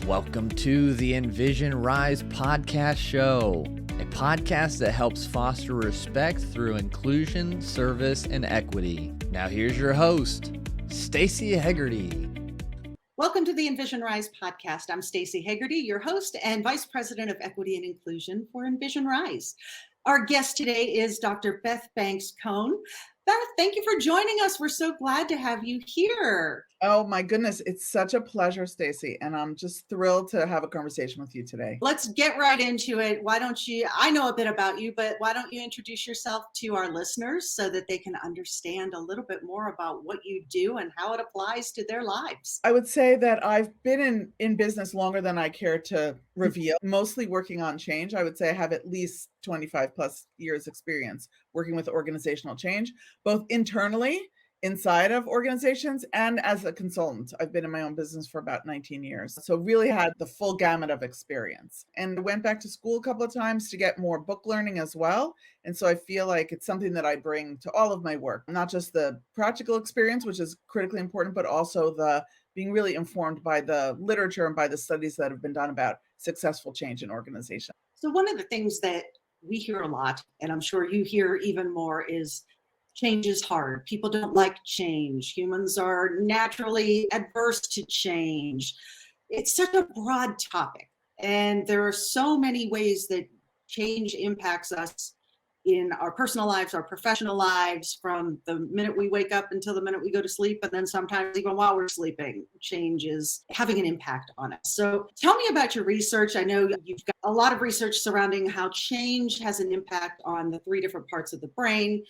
Welcome to the Envision Rise podcast show, a podcast that helps foster respect through inclusion, service, and equity. Now here's your host, Stacey Hegarty. Welcome to the Envision Rise podcast. I'm Stacey Hegarty, your host and Vice President of Equity and Inclusion for Envision Rise. Our guest today is Dr. Beth Banks Cohn. Beth, thank you for joining us. We're so glad to have you here. Oh my goodness, it's such a pleasure, Stacey, and I'm just thrilled to have a conversation with you today. Let's get right into it. Why don't you, I know a bit about you, but why don't you introduce yourself to our listeners so that they can understand a little bit more about what you do and how it applies to their lives? I would say that I've been in business longer than I care to reveal, mostly working on change. I would say I have at least 25 plus years experience working with organizational change, both internally inside of organizations and as a consultant. I've been in my own business for about 19 years. So really had the full gamut of experience. And I went back to school a couple of times to get more book learning as well. And so I feel like it's something that I bring to all of my work, not just the practical experience, which is critically important, but also the being really informed by the literature and by the studies that have been done about successful change in organizations. So one of the things that we hear a lot, and I'm sure you hear even more, is change is hard. People don't like change. Humans are naturally adverse to change. It's such a broad topic, and there are so many ways that change impacts us in our personal lives, our professional lives, from the minute we wake up until the minute we go to sleep, and then sometimes even while we're sleeping, change is having an impact on us. So tell me about your research. I know you've got a lot of research surrounding how change has an impact on the three different parts of the brain.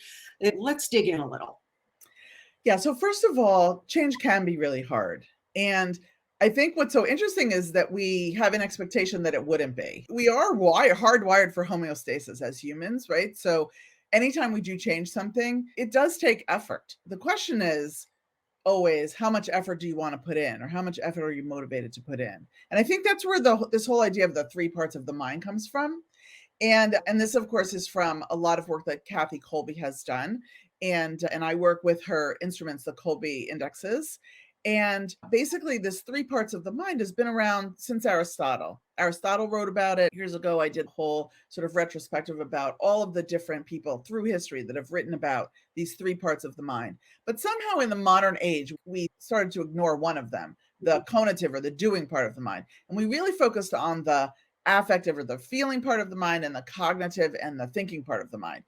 Let's dig in a little. Yeah, so first of all, change can be really hard. And I think what's so interesting is that we have an expectation that it wouldn't be. We are hardwired for homeostasis as humans, right? So anytime we do change something, it does take effort. The question is always, how much effort do you want to put in, or how much effort are you motivated to put in? And I think that's where this whole idea of the three parts of the mind comes from. And this, of course, is from a lot of work that Kathy Kolbe has done. And I work with her instruments, the Kolbe indexes. And basically, this three parts of the mind has been around since Aristotle. Aristotle wrote about it years ago. I did a whole sort of retrospective about all of the different people through history that have written about these three parts of the mind. But somehow in the modern age, we started to ignore one of them, the connotative or the doing part of the mind. And we really focused on the affective or the feeling part of the mind, and the cognitive and the thinking part of the mind.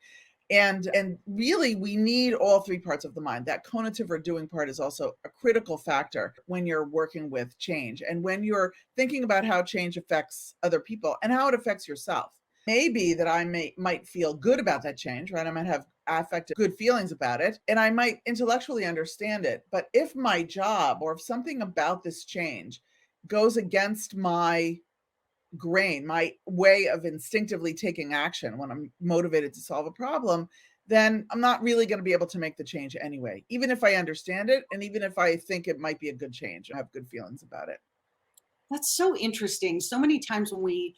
And really, we need all three parts of the mind. That connotative or doing part is also a critical factor when you're working with change and when you're thinking about how change affects other people and how it affects yourself. Maybe that I might feel good about that change, right? I might have affective good feelings about it, and I might intellectually understand it. But if my job or if something about this change goes against my grain, my way of instinctively taking action when I'm motivated to solve a problem, then I'm not really going to be able to make the change anyway, even if I understand it. And even if I think it might be a good change, I have good feelings about it. That's so interesting. So many times when we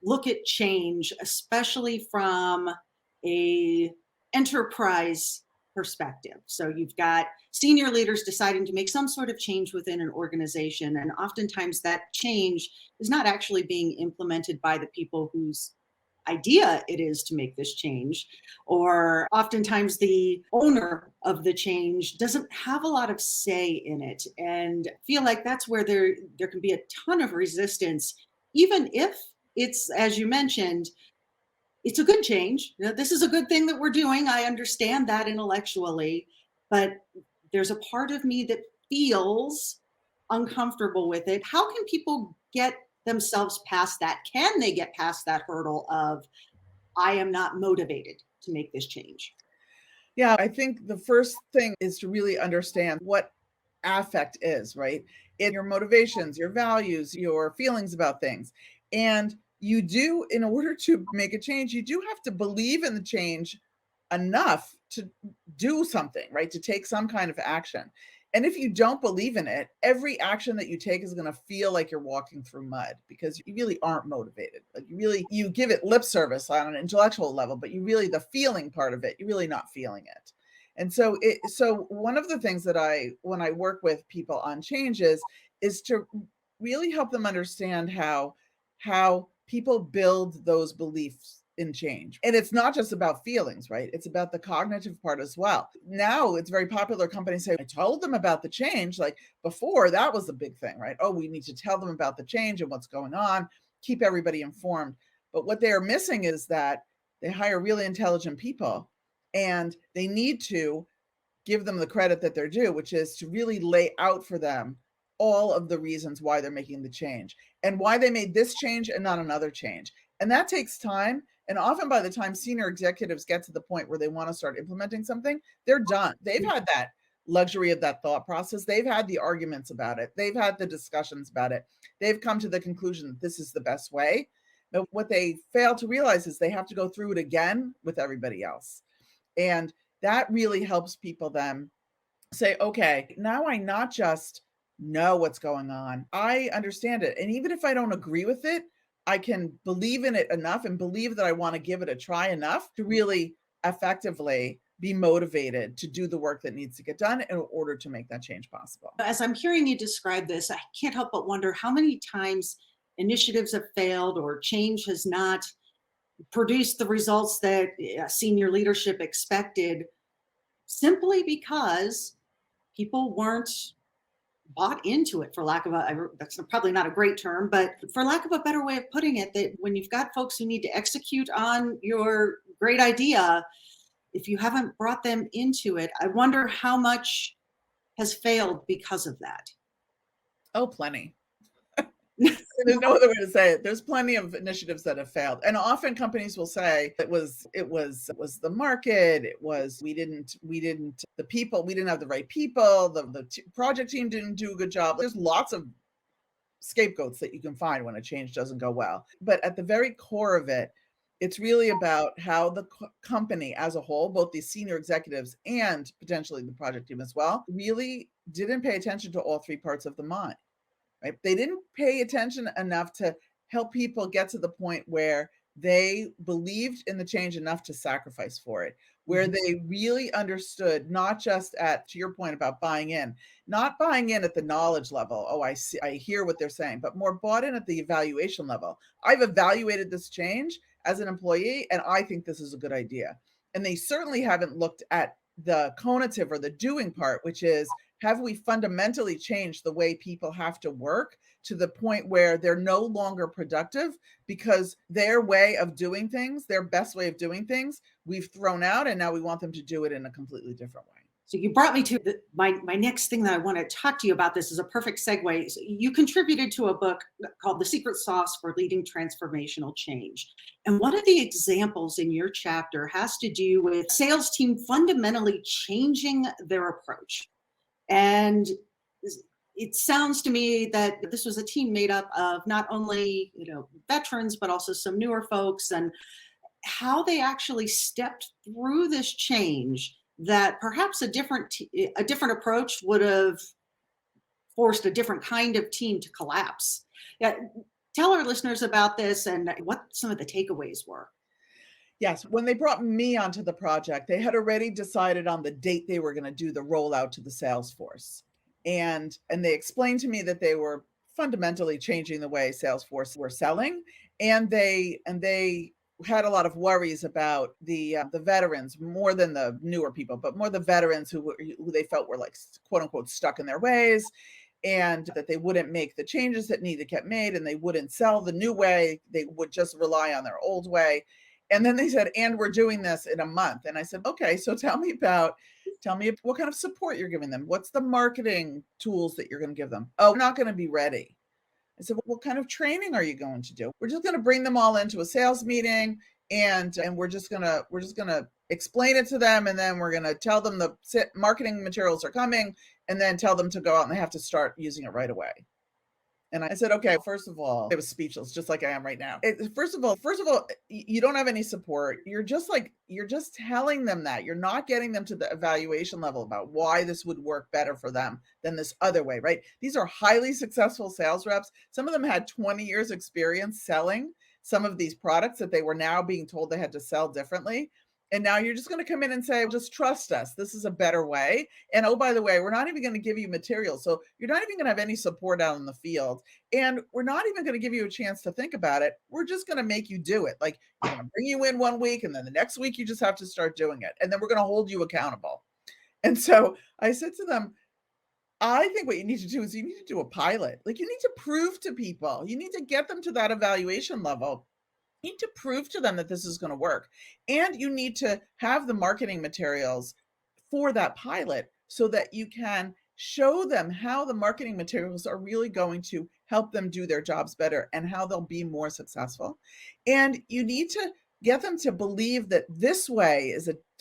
look at change, especially from a enterprise perspective. So you've got senior leaders deciding to make some sort of change within an organization. And oftentimes that change is not actually being implemented by the people whose idea it is to make this change. Or oftentimes the owner of the change doesn't have a lot of say in it. And I feel like that's where there can be a ton of resistance, even if it's, as you mentioned, it's a good change. This is a good thing that we're doing. I understand that intellectually, but there's a part of me that feels uncomfortable with it. How can people get themselves past that? Can they get past that hurdle of, I am not motivated to make this change? Yeah, I think the first thing is to really understand what affect is, right? In your motivations, your values, your feelings about things. And you do, in order to make a change, you do have to believe in the change enough to do something, right? To take some kind of action. And if you don't believe in it, every action that you take is going to feel like you're walking through mud because you really aren't motivated. Like you give it lip service on an intellectual level, but the feeling part of it, you're really not feeling it. And so one of the things that when I work with people on changes is to really help them understand how people build those beliefs in change. And it's not just about feelings, right? It's about the cognitive part as well. Now it's very popular. Companies say, I told them about the change. Like before, that was the big thing, right? Oh, we need to tell them about the change and what's going on, keep everybody informed. But what they are missing is that they hire really intelligent people and they need to give them the credit that they're due, which is to really lay out for them all of the reasons why they're making the change and why they made this change and not another change. And that takes time. And often by the time senior executives get to the point where they want to start implementing something, they're done. They've had that luxury of that thought process. They've had the arguments about it. They've had the discussions about it. They've come to the conclusion that this is the best way. But what they fail to realize is they have to go through it again with everybody else. And that really helps people then say, okay, now I not just know what's going on, I understand it. And even if I don't agree with it, I can believe in it enough and believe that I want to give it a try enough to really effectively be motivated to do the work that needs to get done in order to make that change possible. As I'm hearing you describe this, I can't help but wonder how many times initiatives have failed or change has not produced the results that senior leadership expected, simply because people weren't bought into it, for lack of that's probably not a great term, but for lack of a better way of putting it, that when you've got folks who need to execute on your great idea, if you haven't brought them into it, I wonder how much has failed because of that. Oh, plenty. There's no other way to say it. There's plenty of initiatives that have failed. And often companies will say it was the market, we didn't have the right people, the project team didn't do a good job. There's lots of scapegoats that you can find when a change doesn't go well. But at the very core of it, it's really about how the company as a whole, both the senior executives and potentially the project team as well, really didn't pay attention to all three parts of the mind. Right? They didn't pay attention enough to help people get to the point where they believed in the change enough to sacrifice for it, where they really understood, not just to your point about buying in, not buying in at the knowledge level. Oh, I see, I hear what they're saying, but more bought in at the evaluation level. I've evaluated this change as an employee, and I think this is a good idea. And they certainly haven't looked at the connotative or the doing part, which is, have we fundamentally changed the way people have to work to the point where they're no longer productive because their way of doing things, their best way of doing things, we've thrown out, and now we want them to do it in a completely different way. So you brought me to my next thing that I want to talk to you about. This is a perfect segue. So you contributed to a book called The Secret Sauce for Leading Transformational Change. And one of the examples in your chapter has to do with sales team fundamentally changing their approach. And it sounds to me that this was a team made up of not only, veterans, but also some newer folks, and how they actually stepped through this change that perhaps a different approach would have forced a different kind of team to collapse. Yeah, tell our listeners about this and what some of the takeaways were. Yes, when they brought me onto the project, they had already decided on the date they were going to do the rollout to the sales force. And they explained to me that they were fundamentally changing the way Salesforce were selling. And they had a lot of worries about the veterans, more than the newer people, but more the veterans who they felt were like, quote unquote, stuck in their ways, and that they wouldn't make the changes that needed to get made, and they wouldn't sell the new way. They would just rely on their old way. And then they said, and we're doing this in a month. And I said, okay, so tell me what kind of support you're giving them. What's the marketing tools that you're going to give them? Oh, we're not going to be ready. I said, well, what kind of training are you going to do? We're just going to bring them all into a sales meeting, and we're just going to explain it to them, and then we're going to tell them the marketing materials are coming, and then tell them to go out and they have to start using it right away. And I said, okay, first of all, I was speechless, just like I am right now. First of all, you don't have any support. You're just telling them that. You're not getting them to the evaluation level about why this would work better for them than this other way, right? These are highly successful sales reps. Some of them had 20 years experience selling some of these products that they were now being told they had to sell differently. And now you're just going to come in and say, just trust us. This is a better way. And oh, by the way, we're not even going to give you materials. So you're not even going to have any support out in the field. And we're not even going to give you a chance to think about it. We're just going to make you do it. Like, we're going to bring you in one week, and then the next week you just have to start doing it. And then we're going to hold you accountable. And so I said to them, I think what you need to do is you need to do a pilot. Like, you need to prove to people, you need to get them to that evaluation level. You need to prove to them that this is going to work. And you need to have the marketing materials for that pilot so that you can show them how the marketing materials are really going to help them do their jobs better and how they'll be more successful. And you need to get them to believe that this way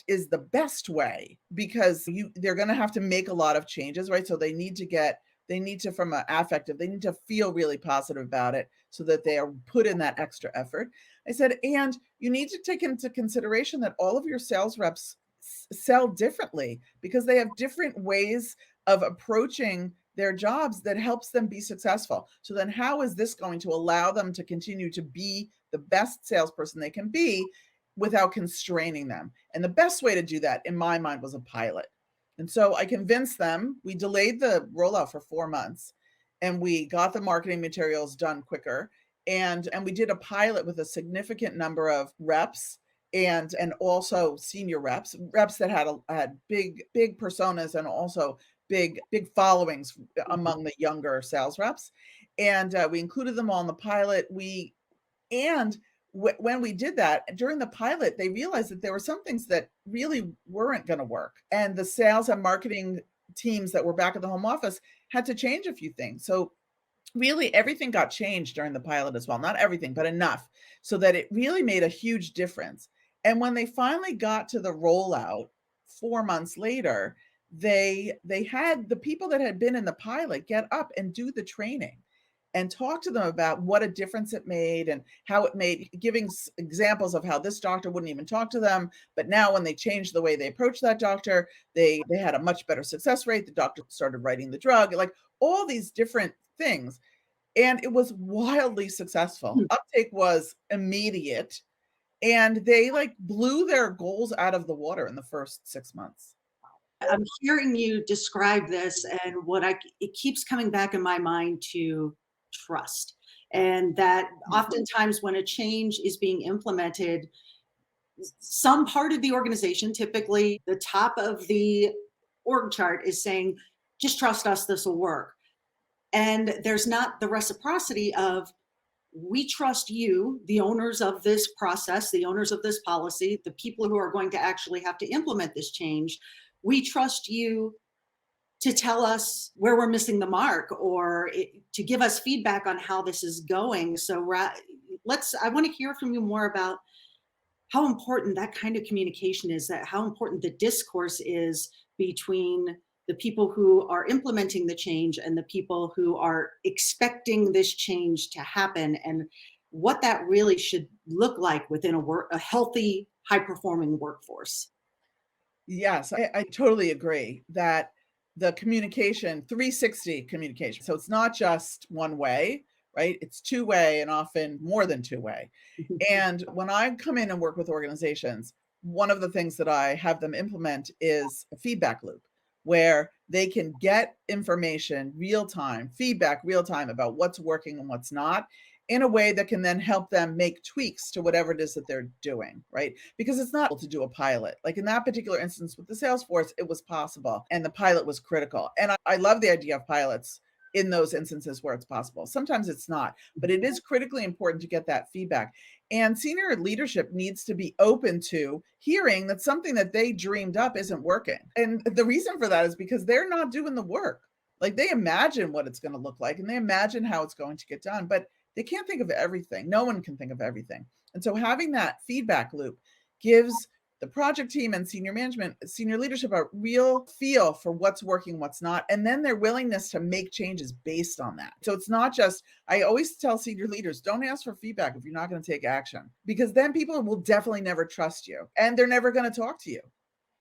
is the best way, because they're going to have to make a lot of changes, right? So they need to, from an affective, they need to feel really positive about it so that they are put in that extra effort. I said, and you need to take into consideration that all of your sales reps sell differently because they have different ways of approaching their jobs that helps them be successful. So then how is this going to allow them to continue to be the best salesperson they can be without constraining them? And the best way to do that, in my mind, was a pilot. And so I convinced them. We delayed the rollout for 4 months, and we got the marketing materials done quicker. And we did a pilot with a significant number of reps and also senior reps that had big personas and also big followings among the younger sales reps. And we included them all in the pilot. When we did that, during the pilot, they realized that there were some things that really weren't going to work. And the sales and marketing teams that were back at the home office had to change a few things. So really everything got changed during the pilot as well. Not everything, but enough so that it really made a huge difference. And when they finally got to the rollout 4 months later, they had the people that had been in the pilot get up and do the training and talk to them about what a difference it made and how it made, giving examples of how this doctor wouldn't even talk to them. But now when they changed the way they approached that doctor, they had a much better success rate. The doctor started writing the drug, like all these different things. And it was wildly successful. Uptake was immediate. And they blew their goals out of the water in the first 6 months. I'm hearing you describe this, and it keeps coming back in my mind to trust. And that oftentimes when a change is being implemented, some part of the organization, typically the top of the org chart, is saying, just trust us, this will work. And there's not the reciprocity of, we trust you, the owners of this process, the owners of this policy, the people who are going to actually have to implement this change. We trust you to tell us where we're missing the mark, or to give us feedback on how this is going. So I want to hear from you more about how important that kind of communication is, that how important the discourse is between the people who are implementing the change and the people who are expecting this change to happen, and what that really should look like within a healthy, high-performing workforce. Yes, I totally agree that the communication, 360 communication. So it's not just one way, right? It's two-way and often more than two-way. And when I come in and work with organizations, one of the things that I have them implement is a feedback loop where they can get information real-time, feedback real-time about what's working and what's not, in a way that can then help them make tweaks to whatever it is that they're doing, right? Because it's not able to do a pilot. Like in that particular instance with the Salesforce, it was possible and the pilot was critical. And I love the idea of pilots in those instances where it's possible. Sometimes it's not, but it is critically important to get that feedback. And senior leadership needs to be open to hearing that something that they dreamed up isn't working. And the reason for that is because they're not doing the work. Like they imagine what it's going to look like and they imagine how it's going to get done, but they can't think of everything. No one can think of everything. And so having that feedback loop gives the project team and senior management, senior leadership, a real feel for what's working, what's not, and then their willingness to make changes based on that. So it's not just, I always tell senior leaders, don't ask for feedback if you're not going to take action, because then people will definitely never trust you and they're never going to talk to you,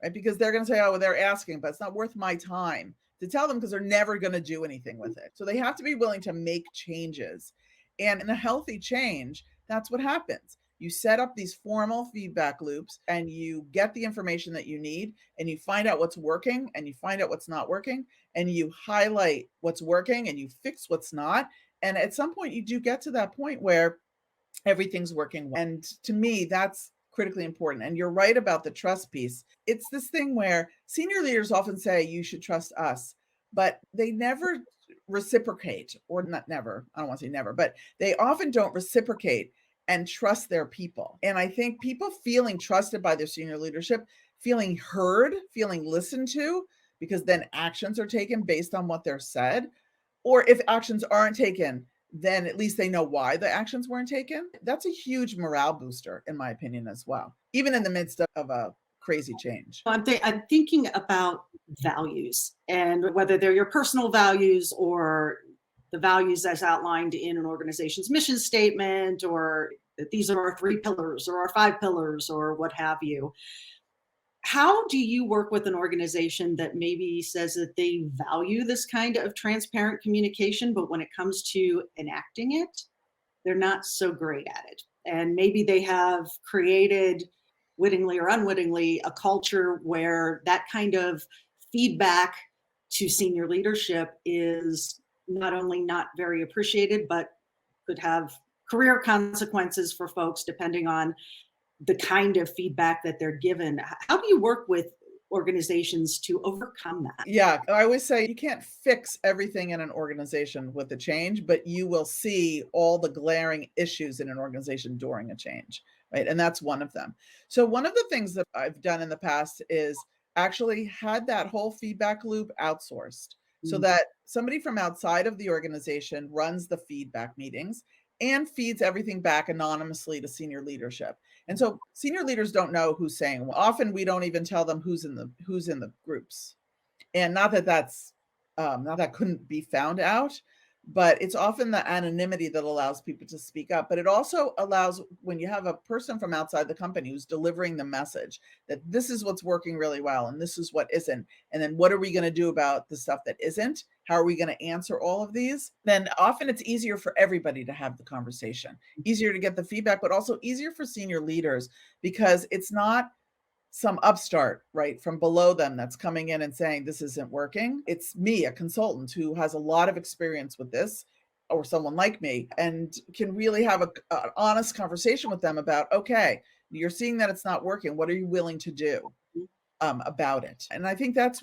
right? Because they're going to say, oh, well, they're asking, but it's not worth my time to tell them because they're never going to do anything with it. So they have to be willing to make changes. And in a healthy change, that's what happens. You set up these formal feedback loops and you get the information that you need and you find out what's working and you find out what's not working and you highlight what's working and you fix what's not. And at some point you do get to that point where everything's working well. And to me, that's critically important. And you're right about the trust piece. It's this thing where senior leaders often say, you should trust us, but they never reciprocate, or not never, I don't want to say never, but they often don't reciprocate and trust their people. And I think people feeling trusted by their senior leadership, feeling heard, feeling listened to, because then actions are taken based on what they're said. Or if actions aren't taken, then at least they know why the actions weren't taken. That's a huge morale booster, in my opinion, as well, even in the midst of a crazy change. I'm thinking about values, and whether they're your personal values or the values as outlined in an organization's mission statement, or that these are our 3 pillars or our 5 pillars or what have you. How do you work with an organization that maybe says that they value this kind of transparent communication, but when it comes to enacting it, they're not so great at it? And maybe they have created, wittingly or unwittingly, a culture where that kind of feedback to senior leadership is not only not very appreciated, but could have career consequences for folks depending on the kind of feedback that they're given. How do you work with organizations to overcome that? Yeah, I always say you can't fix everything in an organization with a change, but you will see all the glaring issues in an organization during a change, right? And that's one of them. So one of the things that I've done in the past is actually had that whole feedback loop outsourced so that somebody from outside of the organization runs the feedback meetings and feeds everything back anonymously to senior leadership. And so senior leaders don't know who's saying. Often we don't even tell them who's in the groups. And not that couldn't be found out, but it's often the anonymity that allows people to speak up. But it also allows, when you have a person from outside the company who's delivering the message that this is what's working really well and this is what isn't, and then what are we going to do about the stuff that isn't? How are we going to answer all of these? Then often it's easier for everybody to have the conversation, easier to get the feedback, but also easier for senior leaders because it's not some upstart, right, from below them that's coming in and saying this isn't working. It's me, a consultant who has a lot of experience with this, or someone like me, and can really have an honest conversation with them about, okay, you're seeing that it's not working. What are you willing to do about it? And I think that's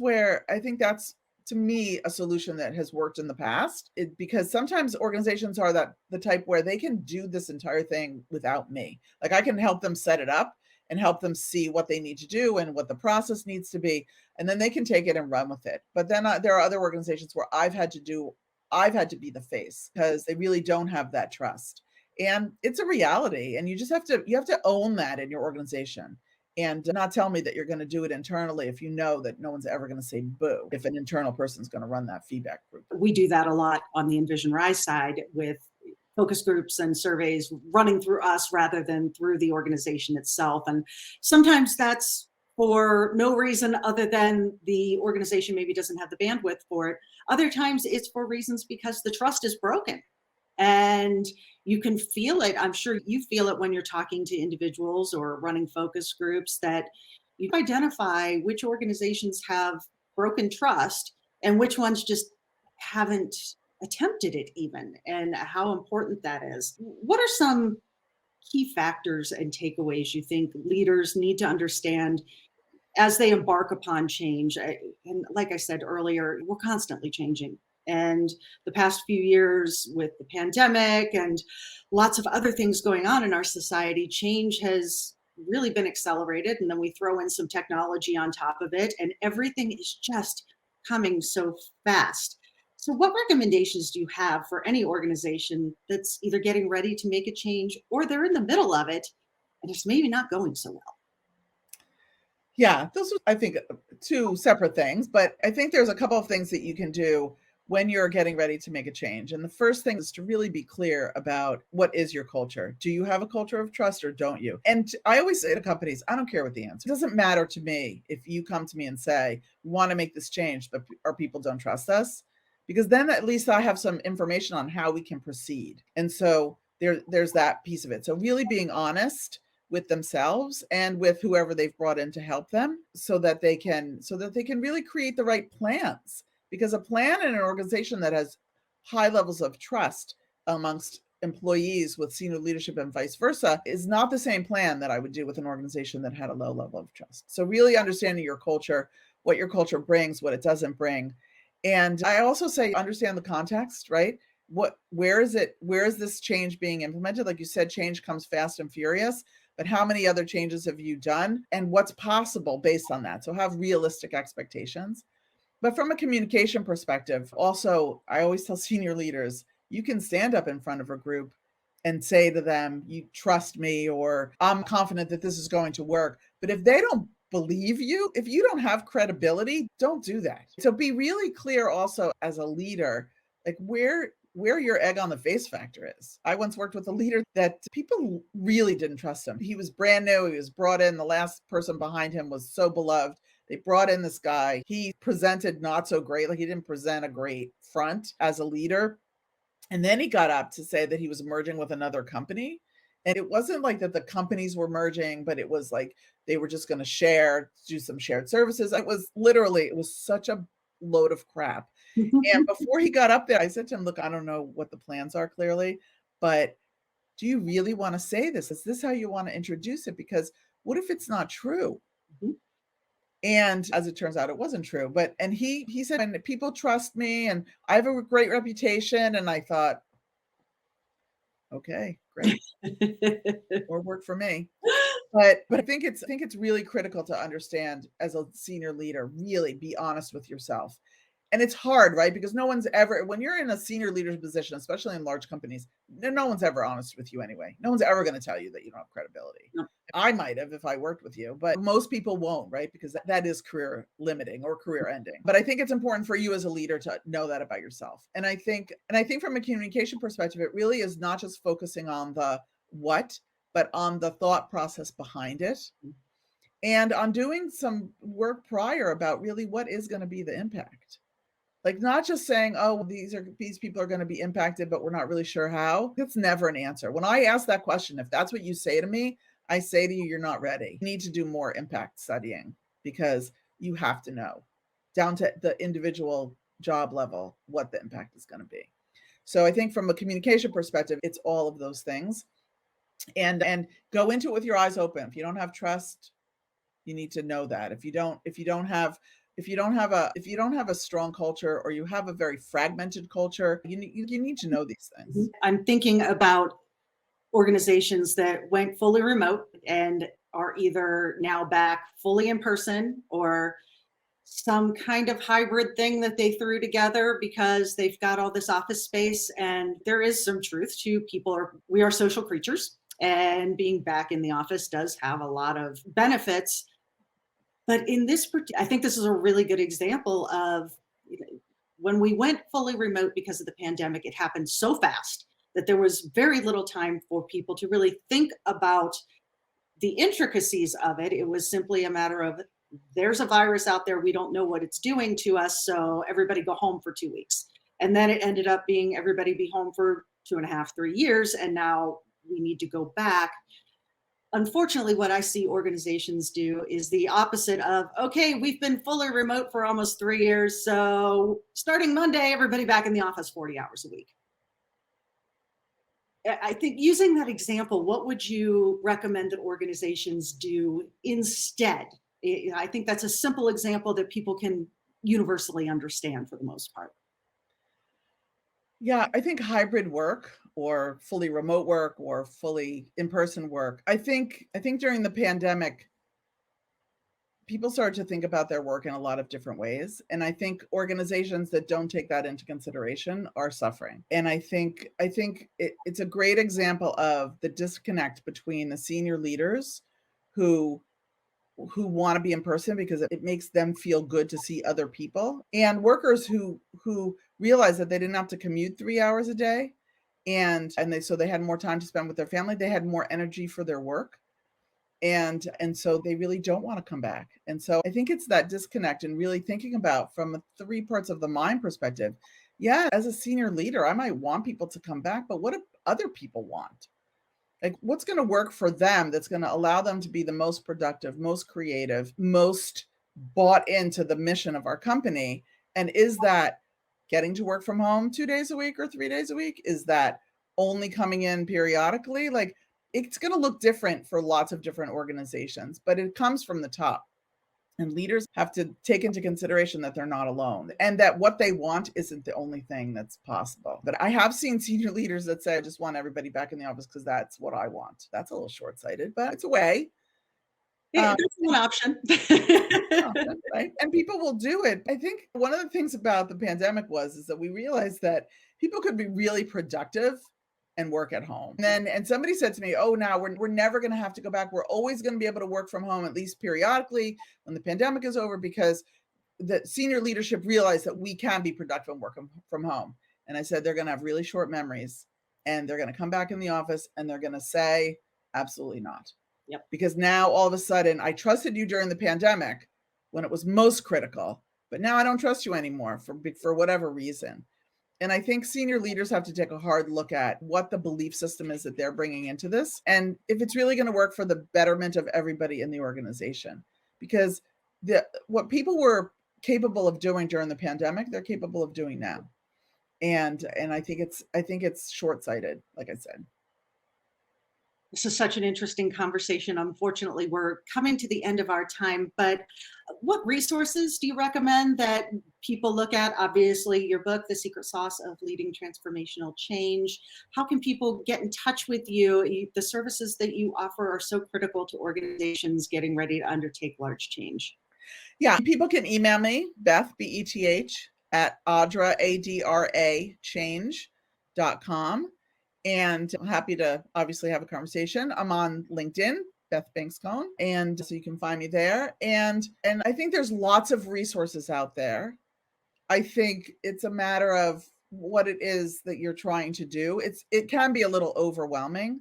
to me a solution that has worked in the past, because sometimes organizations are the type where they can do this entire thing without me. Like I can help them set it up and help them see what they need to do and what the process needs to be, and then they can take it and run with it. But then there are other organizations where I've had to be the face because they really don't have that trust, and it's a reality. And you have to own that in your organization and not tell me that you're going to do it internally if you know that no one's ever going to say boo if an internal person's going to run that feedback group. We do that a lot on the Envision Rise side with focus groups and surveys running through us rather than through the organization itself. And sometimes that's for no reason other than the organization maybe doesn't have the bandwidth for it. Other times it's for reasons because the trust is broken. And you can feel it. I'm sure you feel it when you're talking to individuals or running focus groups, that you identify which organizations have broken trust and which ones just haven't attempted it even, and how important that is. What are some key factors and takeaways you think leaders need to understand as they embark upon change? And like I said earlier, we're constantly changing. And the past few years with the pandemic and lots of other things going on in our society, change has really been accelerated. And then we throw in some technology on top of it, and everything is just coming so fast. So what recommendations do you have for any organization that's either getting ready to make a change or they're in the middle of it and it's maybe not going so well? Yeah, those are, I think, 2 separate things, but I think there's a couple of things that you can do when you're getting ready to make a change. And the first thing is to really be clear about what is your culture. Do you have a culture of trust or don't you? And I always say to companies, I don't care what the answer. It doesn't matter to me if you come to me and say, we want to make this change, but our people don't trust us, because then at least I have some information on how we can proceed. And so there's that piece of it. So really being honest with themselves and with whoever they've brought in to help them so that they can really create the right plans, because a plan in an organization that has high levels of trust amongst employees with senior leadership and vice versa is not the same plan that I would do with an organization that had a low level of trust. So really understanding your culture, what your culture brings, what it doesn't bring. And I also say understand the context, right? Where is this change being implemented? Like you said, change comes fast and furious, but how many other changes have you done and what's possible based on that? So have realistic expectations. But from a communication perspective, also, I always tell senior leaders, you can stand up in front of a group and say to them, you trust me, or I'm confident that this is going to work. But if they don't believe you, if you don't have credibility, don't do that. So be really clear also as a leader, like where your egg on the face factor is. I once worked with a leader that people really didn't trust him. He was brand new. He was brought in. The last person behind him was so beloved. They brought in this guy. He presented not so great. Like he didn't present a great front as a leader. And then he got up to say that he was merging with another company. And it wasn't like that the companies were merging, but it was like they were just going to do some shared services. It was such a load of crap. And before he got up there, I said to him, look, I don't know what the plans are clearly, but do you really want to say this? Is this how you want to introduce it? Because what if it's not true? Mm-hmm. And as it turns out, it wasn't true. And he said, and people trust me and I have a great reputation. And I thought, okay, great. More work for me. But I think it's really critical to understand as a senior leader, really be honest with yourself. And it's hard, right? Because when you're in a senior leadership position, especially in large companies, no one's ever honest with you anyway. No one's ever going to tell you that you don't have credibility. No. I might have if I worked with you, but most people won't, right? Because that is career limiting or career ending. But I think it's important for you as a leader to know that about yourself. And I think from a communication perspective, it really is not just focusing on the what, but on the thought process behind it. And on doing some work prior about really what is going to be the impact. Like not just saying, oh, these people are going to be impacted, but we're not really sure how. That's never an answer. When I ask that question, if that's what you say to me, I say to you, you're not ready. You need to do more impact studying because you have to know down to the individual job level what the impact is going to be. So I think from a communication perspective, it's all of those things. And go into it with your eyes open. If you don't have trust, you need to know that. If you don't have a strong culture or you have a very fragmented culture, you need to know these things. I'm thinking about organizations that went fully remote and are either now back fully in person or some kind of hybrid thing that they threw together because they've got all this office space. And there is some truth to we are social creatures, and being back in the office does have a lot of benefits. But I think this is a really good example of when we went fully remote because of the pandemic, it happened so fast that there was very little time for people to really think about the intricacies of it. It was simply a matter of there's a virus out there. We don't know what it's doing to us. So everybody go home for 2 weeks. And then it ended up being everybody be home for 2.5, 3 years. And now we need to go back. Unfortunately, what I see organizations do is the opposite of, okay, we've been fully remote for almost 3 years. So starting Monday, everybody back in the office 40 hours a week. I think using that example, what would you recommend that organizations do instead? I think that's a simple example that people can universally understand for the most part. Yeah, I think hybrid work or fully remote work or fully in-person work. I think during the pandemic, people started to think about their work in a lot of different ways. And I think organizations that don't take that into consideration are suffering. And I think it's a great example of the disconnect between the senior leaders who want to be in person because it makes them feel good to see other people, and workers who realize that they didn't have to commute 3 hours a day, and they had more time to spend with their family. They had more energy for their work. And so they really don't want to come back. And so I think it's that disconnect and really thinking about from a 3 parts of the mind perspective, Yeah, as a senior leader, I might want people to come back, but what do other people want? Like, what's going to work for them that's going to allow them to be the most productive, most creative, most bought into the mission of our company? And is that getting to work from home 2 days a week or 3 days a week? Is that only coming in periodically? Like, it's going to look different for lots of different organizations, but it comes from the top. And leaders have to take into consideration that they're not alone and that what they want isn't the only thing that's possible. But I have seen senior leaders that say, I just want everybody back in the office because that's what I want. That's a little short-sighted, but it's a way. Yeah, that's one option. Right? And people will do it. I think one of the things about the pandemic is that we realized that people could be really productive and work at home. And somebody said to me, oh, now we're never going to have to go back. We're always going to be able to work from home, at least periodically when the pandemic is over, because the senior leadership realized that we can be productive and work from home. And I said, they're going to have really short memories and they're going to come back in the office and they're going to say, absolutely not. Yep. Because now all of a sudden I trusted you during the pandemic when it was most critical, but now I don't trust you anymore for whatever reason. And I think senior leaders have to take a hard look at what the belief system is that they're bringing into this, and if it's really going to work for the betterment of everybody in the organization. Because what people were capable of doing during the pandemic, they're capable of doing now. And I think it's short-sighted, like I said. This is such an interesting conversation. Unfortunately, we're coming to the end of our time, but what resources do you recommend that people look at? Obviously, your book, The Secret Sauce of Leading Transformational Change. How can people get in touch with you? The services that you offer are so critical to organizations getting ready to undertake large change. Yeah, people can email me, Beth, B-E-T-H, at ADRA, A-D-R-A, change.com. And I'm happy to obviously have a conversation. I'm on LinkedIn, Beth Banks Cohn, and so you can find me there. And I think there's lots of resources out there. I think it's a matter of what it is that you're trying to do. It can be a little overwhelming.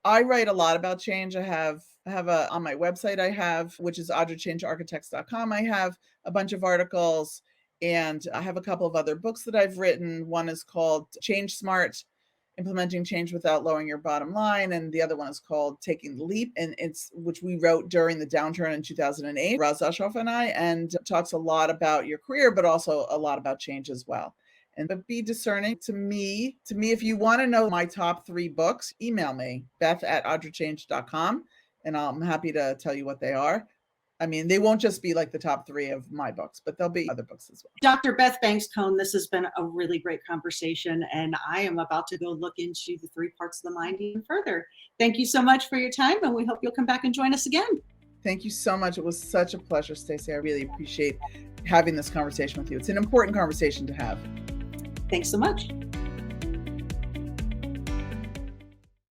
I write a lot about change. I have on my website which is ADRAChangeArchitects.com. I have a bunch of articles, and I have a couple of other books that I've written. One is called Change Smart: Implementing Change Without Lowering Your Bottom Line. And the other one is called Taking the Leap, and which we wrote during the downturn in 2008, Raz Zashoff and I, and talks a lot about your career, but also a lot about change as well. But be discerning. To me, if you want to know my top 3 books, email me, beth@adrachange.com, and I'm happy to tell you what they are. I mean, they won't just be like the top 3 of my books, but there'll be other books as well. Dr. Beth Banks Cohn, this has been a really great conversation, and I am about to go look into the 3 parts of the mind even further. Thank you so much for your time, and we hope you'll come back and join us again. Thank you so much. It was such a pleasure, Stacey. I really appreciate having this conversation with you. It's an important conversation to have. Thanks so much.